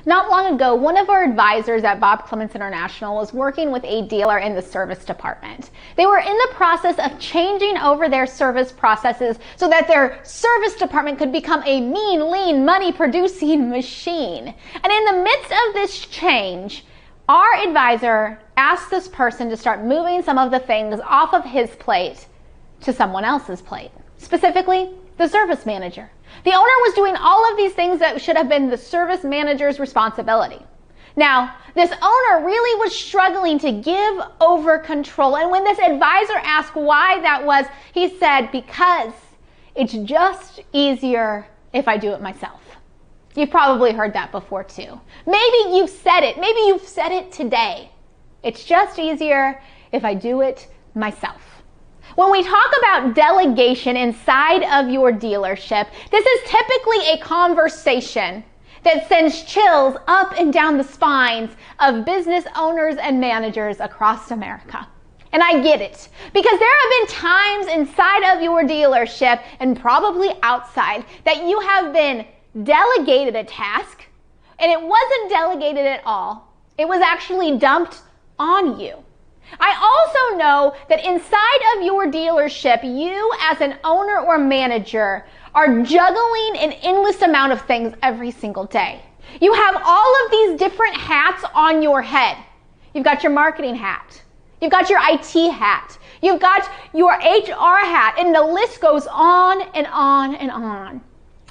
Not long ago, one of our advisors at Bob Clements International was working with a dealer in the service department. They were in the process of changing over their service processes so that their service department could become a mean, lean, money-producing machine. And in the midst of this change, our advisor asked this person to start moving some of the things off of his plate to someone else's plate, specifically the service manager. The owner was doing all of these things that should have been the service manager's responsibility. Now, this owner really was struggling to give over control. And when this advisor asked why that was, he said, because it's just easier if I do it myself. You've probably heard that before too. Maybe you've said it. Maybe you've said it today. It's just easier if I do it myself. When we talk about delegation inside of your dealership, this is typically a conversation that sends chills up and down the spines of business owners and managers across America. And I get it, because there have been times inside of your dealership and probably outside that you have been delegated a task and it wasn't delegated at all. It was actually dumped on you. I also know that inside of your dealership, you as an owner or manager are juggling an endless amount of things every single day. You have all of these different hats on your head. You've got your marketing hat. You've got your IT hat. You've got your HR hat, and the list goes on and on and on.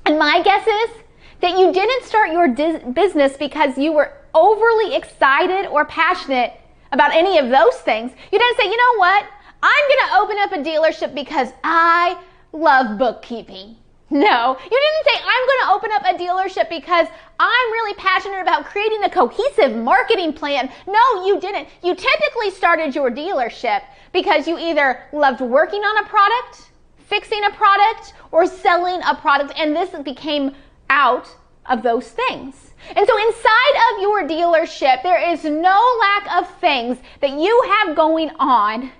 And my guess is that you didn't start your business because you were overly excited or passionate about any of those things. You didn't say, you know what? I'm going to open up a dealership because I love bookkeeping. No, you didn't say, I'm going to open up a dealership because I'm really passionate about creating a cohesive marketing plan. No, you didn't. You typically started your dealership because you either loved working on a product, fixing a product, or selling a product, and this became out of those things. And so inside of your dealership, there is no lack of things that you have going on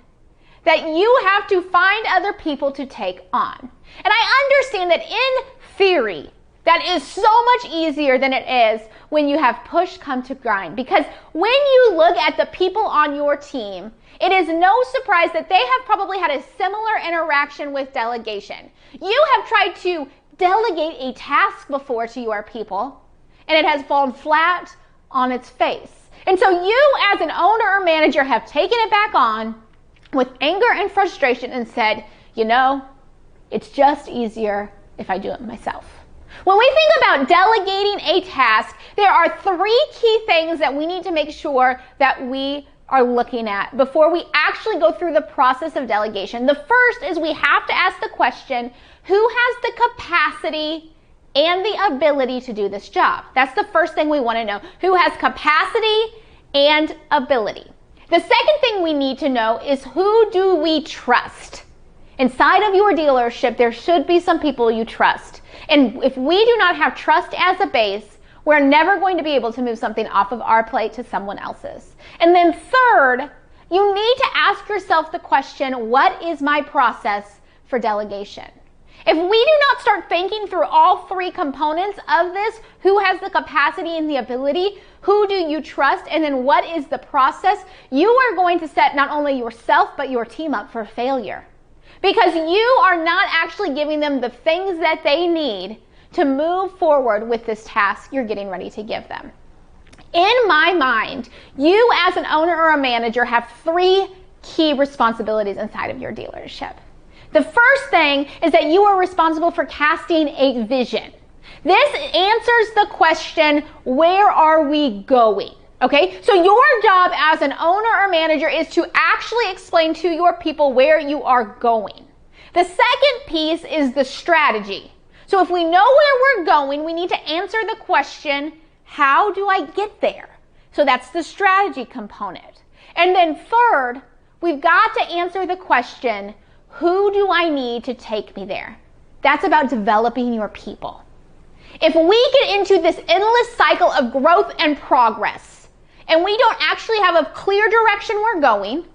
that you have to find other people to take on. And I understand that in theory, that is so much easier than it is when you have push come to grind. Because when you look at the people on your team, it is no surprise that they have probably had a similar interaction with delegation. You have tried to delegate a task before to your people, and it has fallen flat on its face. And so you as an owner or manager have taken it back on with anger and frustration and said, you know, it's just easier if I do it myself. When we think about delegating a task, there are three key things that we need to make sure that we are looking at before we actually go through the process of delegation. The first is we have to ask the question, who has the capacity and the ability to do this job? That's the first thing we want to know. Who has capacity and ability? The second thing we need to know is, who do we trust? Inside of your dealership, there should be some people you trust. And if we do not have trust as a base, we're never going to be able to move something off of our plate to someone else's. And then third, you need to ask yourself the question, what is my process for delegation? If we do not start thinking through all three components of this, who has the capacity and the ability, who do you trust, and then what is the process, you are going to set not only yourself but your team up for failure. Because you are not actually giving them the things that they need to move forward with this task you're getting ready to give them. In my mind, you as an owner or a manager have three key responsibilities inside of your dealership. The first thing is that you are responsible for casting a vision. This answers the question, where are we going? Okay, so your job as an owner or manager is to actually explain to your people where you are going. The second piece is the strategy. So if we know where we're going, we need to answer the question, how do I get there? So that's the strategy component. And then third, we've got to answer the question, who do I need to take me there? That's about developing your people. If we get into this endless cycle of growth and progress, and we don't actually have a clear direction we're going,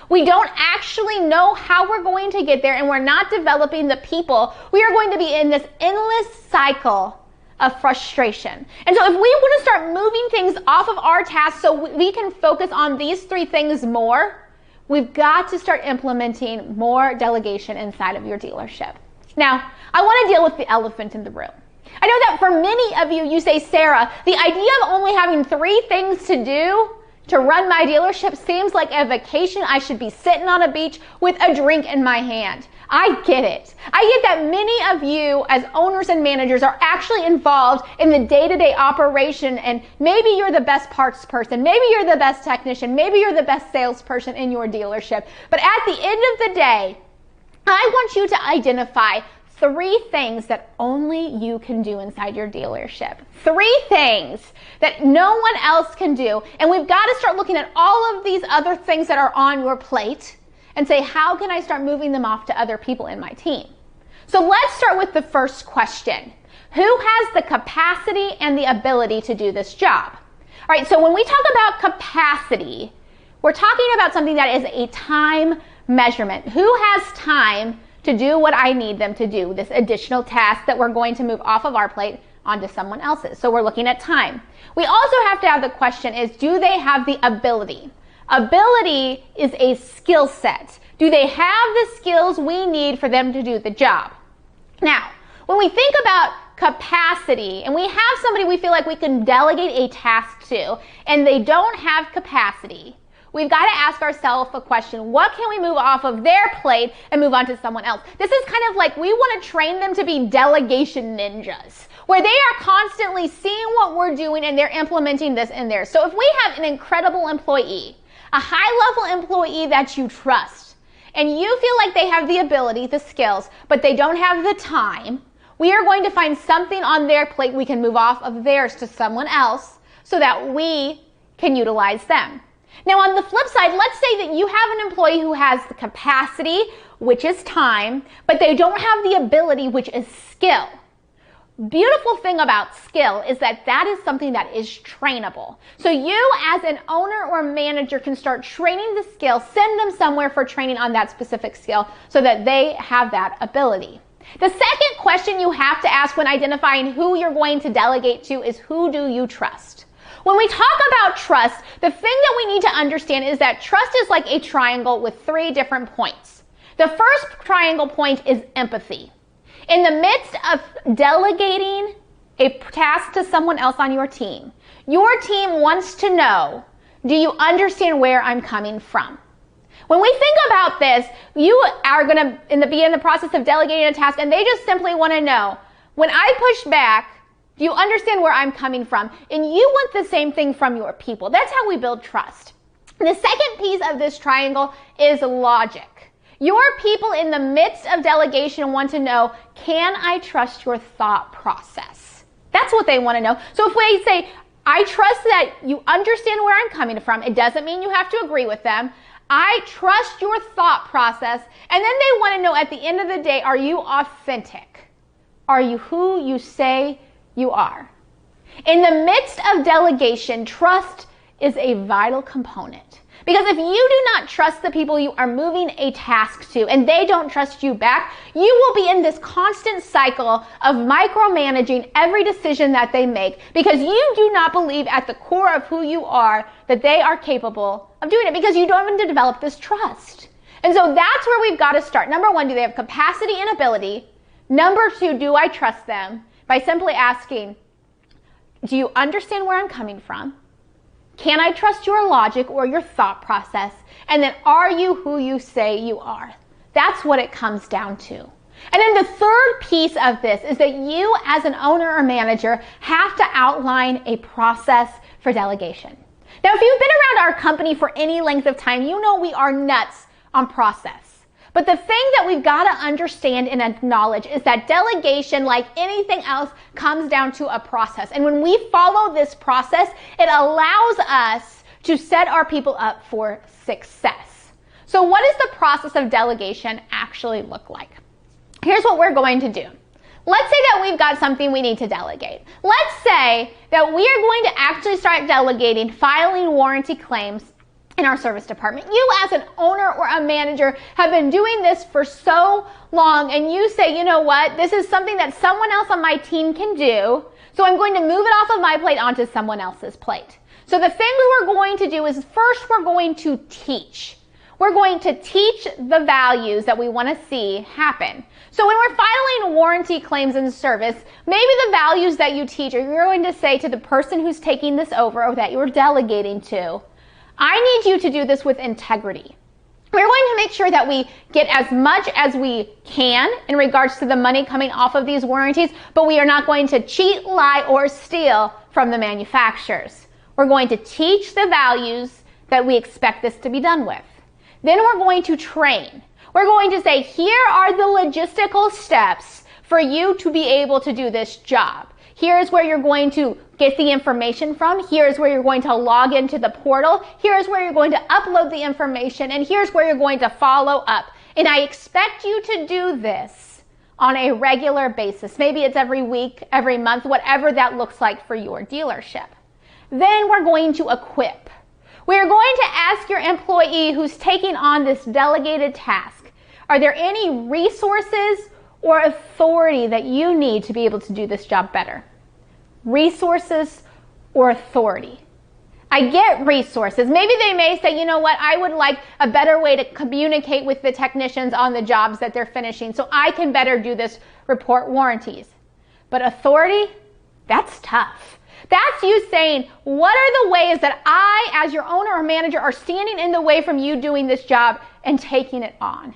we don't actually know how we're going to get there, and we're not developing the people, we are going to be in this endless cycle of frustration. And so if we want to start moving things off of our tasks so we can focus on these 3 things more, we've got to start implementing more delegation inside of your dealership. Now, I want to deal with the elephant in the room. I know that for many of you, you say, Sarah, the idea of only having 3 things to do to run my dealership seems like a vacation. I should be sitting on a beach with a drink in my hand. I get it. I get that many of you as owners and managers are actually involved in the day-to-day operation, and maybe you're the best parts person, maybe you're the best technician, maybe you're the best salesperson in your dealership. But at the end of the day, I want you to identify 3 things that only you can do inside your dealership. 3 things that no one else can do. And we've got to start looking at all of these other things that are on your plate and say, how can I start moving them off to other people in my team? So let's start with the first question. Who has the capacity and the ability to do this job? All right, so when we talk about capacity, we're talking about something that is a time measurement. Who has time to do what I need them to do, this additional task that we're going to move off of our plate onto someone else's? So we're looking at time. We also have to have the question is, do they have the ability? Ability is a skill set. Do they have the skills we need for them to do the job? Now, when we think about capacity and we have somebody we feel like we can delegate a task to and they don't have capacity, we've got to ask ourselves a question. What can we move off of their plate and move on to someone else? This is kind of like we want to train them to be delegation ninjas, where they are constantly seeing what we're doing and they're implementing this in there. So if we have an incredible employee, a high-level employee that you trust, and you feel like they have the ability, the skills, but they don't have the time, we are going to find something on their plate we can move off of theirs to someone else so that we can utilize them. Now, on the flip side, let's say that you have an employee who has the capacity, which is time, but they don't have the ability, which is skill. Beautiful thing about skill is that that is something that is trainable. So you as an owner or manager can start training the skill, send them somewhere for training on that specific skill so that they have that ability. The second question you have to ask when identifying who you're going to delegate to is, who do you trust? When we talk about trust, the thing that we need to understand is that trust is like a triangle with 3 different points. The first triangle point is empathy. In the midst of delegating a task to someone else on your team wants to know, do you understand where I'm coming from? When we think about this, you are going to be in the process of delegating a task, and they just simply want to know, when I push back, do you understand where I'm coming from? And you want the same thing from your people. That's how we build trust. The second piece of this triangle is logic. Your people in the midst of delegation want to know, can I trust your thought process? That's what they want to know. So if we say, I trust that you understand where I'm coming from, it doesn't mean you have to agree with them. I trust your thought process. And then they want to know at the end of the day, are you authentic? Are you who you say you are? In the midst of delegation, trust is a vital component. Because if you do not trust the people you are moving a task to and they don't trust you back, you will be in this constant cycle of micromanaging every decision that they make because you do not believe at the core of who you are that they are capable of doing it because you don't want to develop this trust. And so that's where we've got to start. Number 1, do they have capacity and ability? Number 2, do I trust them? By simply asking, do you understand where I'm coming from? Can I trust your logic or your thought process? And then are you who you say you are? That's what it comes down to. And then the third piece of this is that you as an owner or manager have to outline a process for delegation. Now, if you've been around our company for any length of time, you know we are nuts on process. But the thing that we've got to understand and acknowledge is that delegation, like anything else, comes down to a process. And when we follow this process, it allows us to set our people up for success. So what does the process of delegation actually look like? Here's what we're going to do. Let's say that we've got something we need to delegate. Let's say that we are going to actually start delegating filing warranty claims in our service department. You as an owner or a manager have been doing this for so long and you say, you know what, this is something that someone else on my team can do. So I'm going to move it off of my plate onto someone else's plate. So the things we're going to do is first we're going to teach. We're going to teach the values that we want to see happen. So when we're filing warranty claims in service, maybe the values that you teach, or you're going to say to the person who's taking this over or that you're delegating to, I need you to do this with integrity. We're going to make sure that we get as much as we can in regards to the money coming off of these warranties, but we are not going to cheat, lie, or steal from the manufacturers. We're going to teach the values that we expect this to be done with. Then we're going to train. We're going to say, here are the logistical steps for you to be able to do this job. Here's where you're going to get the information from. Here's where you're going to log into the portal. Here's where you're going to upload the information. And here's where you're going to follow up. And I expect you to do this on a regular basis. Maybe it's every week, every month, whatever that looks like for your dealership. Then we're going to equip. We're going to ask your employee who's taking on this delegated task, are there any resources or authority that you need to be able to do this job better? Resources or authority? I get resources. Maybe they may say, you know what, I would like a better way to communicate with the technicians on the jobs that they're finishing so I can better do this report warranties. But authority, that's tough. That's you saying, what are the ways that I, as your owner or manager, are standing in the way from you doing this job and taking it on?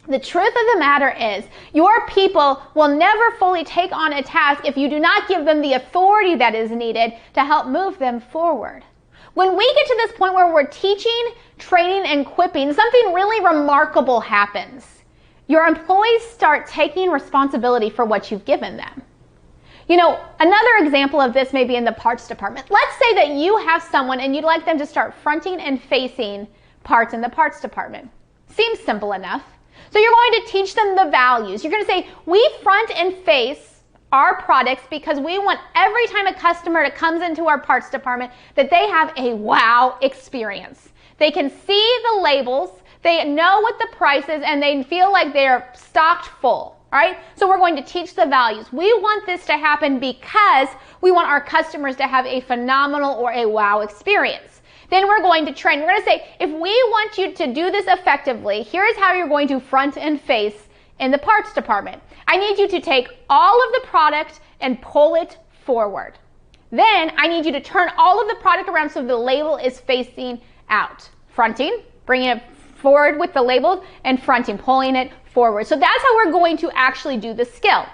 The truth of the matter is, your people will never fully take on a task if you do not give them the authority that is needed to help move them forward. When we get to this point where we're teaching, training, and equipping, something really remarkable happens. Your employees start taking responsibility for what you've given them. You know, another example of this may be in the parts department. Let's say that you have someone and you'd like them to start fronting and facing parts in the parts department. Seems simple enough. So you're going to teach them the values. You're going to say, we front and face our products because we want every time a customer that comes into our parts department that they have a wow experience. They can see the labels, they know what the price is, and they feel like they're stocked full. All right? So we're going to teach the values. We want this to happen because we want our customers to have a phenomenal or a wow experience. Then we're going to train. We're going to say, if we want you to do this effectively, here's how you're going to front and face in the parts department. I need you to take all of the product and pull it forward. Then I need you to turn all of the product around so the label is facing out. Fronting, bringing it forward with the label, and fronting, pulling it forward. So that's how we're going to actually do the skill.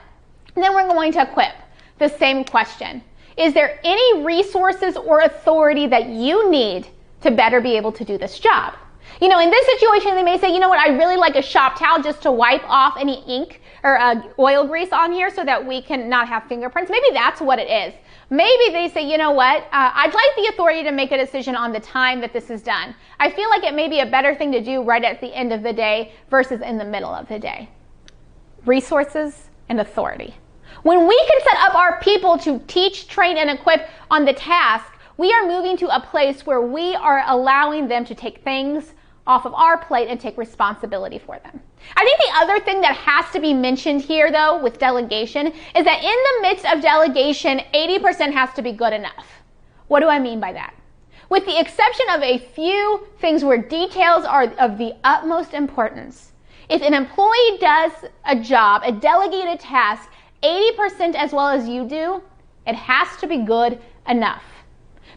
And then we're going to equip. The same question. Is there any resources or authority that you need to better be able to do this job? You know, in this situation, they may say, you know what, I really like a shop towel just to wipe off any ink or oil grease on here so that we can not have fingerprints. Maybe that's what it is. Maybe they say, you know what, I'd like the authority to make a decision on the time that this is done. I feel like it may be a better thing to do right at the end of the day versus in the middle of the day. Resources and authority. When we can set up our people to teach, train, and equip on the task, we are moving to a place where we are allowing them to take things off of our plate and take responsibility for them. I think the other thing that has to be mentioned here, though, with delegation, is that in the midst of delegation, 80% has to be good enough. What do I mean by that? With the exception of a few things where details are of the utmost importance, if an employee does a job, a delegated task, 80% as well as you do, it has to be good enough.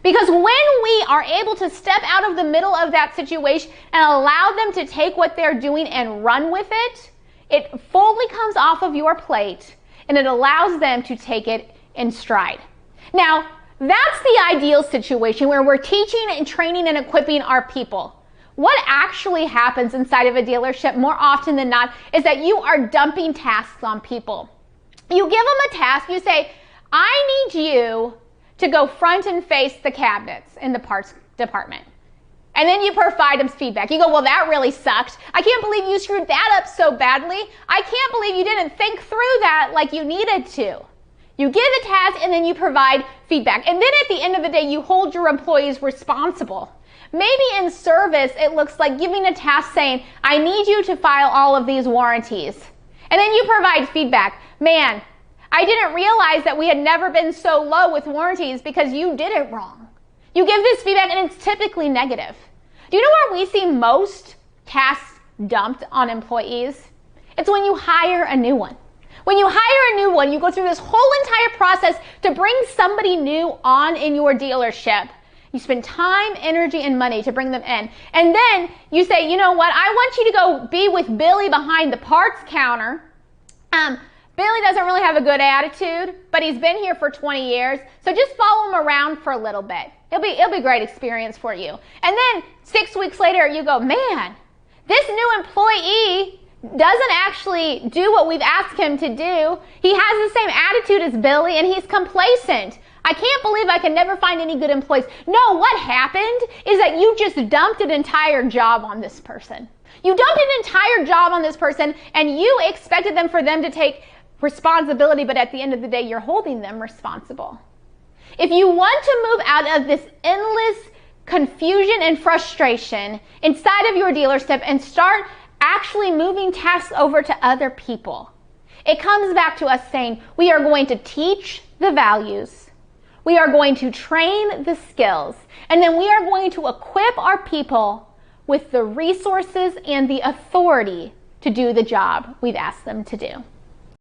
Because when we are able to step out of the middle of that situation and allow them to take what they're doing and run with it, it fully comes off of your plate and it allows them to take it in stride. Now, that's the ideal situation where we're teaching and training and equipping our people. What actually happens inside of a dealership more often than not is that you are dumping tasks on people. You give them a task, you say, I need you to go front and face the cabinets in the parts department. And then you provide them feedback. You go, well, that really sucked. I can't believe you screwed that up so badly. I can't believe you didn't think through that like you needed to. You give a task and then you provide feedback. And then at the end of the day, you hold your employees responsible. Maybe in service, it looks like giving a task saying, I need you to file all of these warranties. And then you provide feedback. Man, I didn't realize that we had never been so low with warranties because you did it wrong. You give this feedback and it's typically negative. Do you know where we see most tasks dumped on employees? It's when you hire a new one. When you hire a new one, you go through this whole entire process to bring somebody new on in your dealership. You spend time, energy, and money to bring them in. And then you say, you know what, I want you to go be with Billy behind the parts counter. Billy doesn't really have a good attitude, but he's been here for 20 years, so just follow him around for a little bit. It'll be a great experience for you. And then 6 weeks later, you go, man, this new employee doesn't actually do what we've asked him to do. He has the same attitude as Billy, and he's complacent. I can't believe I can never find any good employees. No, what happened is that you just dumped an entire job on this person. You dumped an entire job on this person, and you expected for them to take responsibility, but at the end of the day, you're holding them responsible. If you want to move out of this endless confusion and frustration inside of your dealership and start actually moving tasks over to other people, it comes back to us saying, we are going to teach the values, we are going to train the skills, and then we are going to equip our people with the resources and the authority to do the job we've asked them to do.